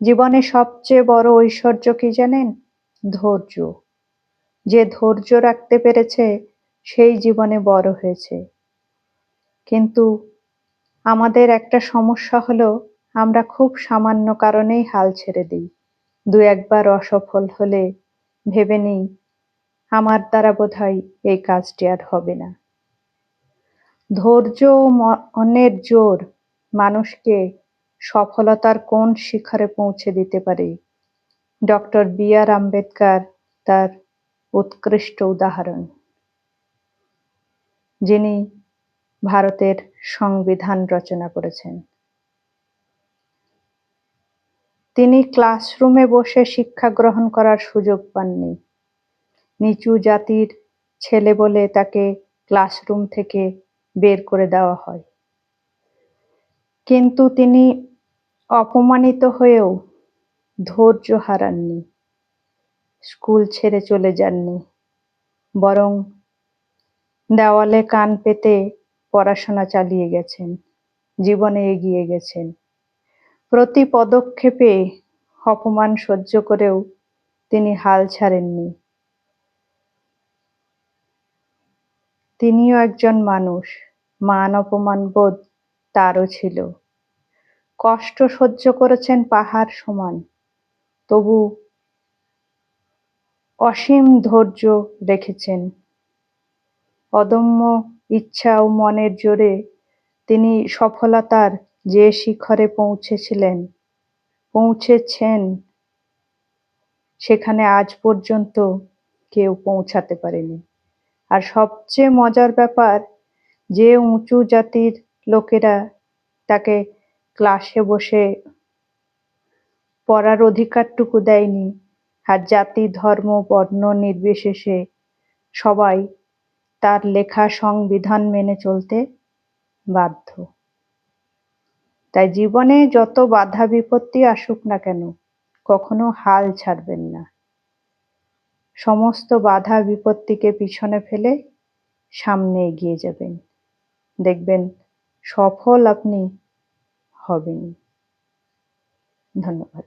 জীবনে সবচেয়ে বড় ঐশ্বর্য কি জানেন? ধৈর্য। যে ধৈর্য রাখতে পেরেছে সেই জীবনে বড় হয়েছে। কিন্তু আমাদের একটা সমস্যা হলো আমরা খুব সামান্য কারণেই হাল ছেড়ে দিই। দু একবার অসফল হলে ভেবে নিই আমার দ্বারা বোধহয় এই কাজটি আর হবে না। ধৈর্য ও মনের জোর মানুষকে সফলতার কোন শিখরে পৌঁছে দিতে পারে। Doctor B.R.. আম্বেদকর তার উৎকৃষ্ট উদাহরণ, যিনি ভারতের সংবিধান রচনা করেছেন। তিনি ক্লাসরুমে বসে শিক্ষা গ্রহণ করার সুযোগ পাননি। নিচু জাতির ছেলে বলে তাকে ক্লাসরুম থেকে বের করে দেওয়া হয়। কিন্তু তিনি অপমানিত হয়েও ধৈর্য হারাননি, স্কুল ছেড়ে চলে যাননি, বরং দেওয়ালে কান পেতে পড়াশোনা চালিয়ে গেছেন, জীবনে এগিয়ে গেছেন। প্রতি পদক্ষেপে অপমান সহ্য করেও তিনি হাল ছাড়েননি। তিনিও একজন মানুষ, মান অপমান বোধ তারও ছিল। কষ্ট সহ্য করেছেন পাহাড় সমান, তবু অসীম ধৈর্য রেখেছেন। অদম্য ইচ্ছা ও মনের জোরে তিনি সফলতার যে শিখরে পৌঁছেছেন, সেখানে আজ পর্যন্ত কেউ পৌঁছাতে পারেনি। আর সবচেয়ে মজার ব্যাপার, যে উঁচু জাতির লোকেরা তাকে ক্লাসে বসে পড়ার অধিকারটুকু দেয়নি, আর জাতি ধর্ম বর্ণ নির্বিশেষে সবাই তার লেখা সংবিধান মেনে চলতে বাধ্য। তাই জীবনে যত বাধা বিপত্তি আসুক না কেন, কখনো হাল ছাড়বেন না। সমস্ত বাধা বিপত্তিকে পিছনে ফেলে সামনে এগিয়ে যাবেন, দেখবেন সফল আপনি হবেন। ধন্যবাদ।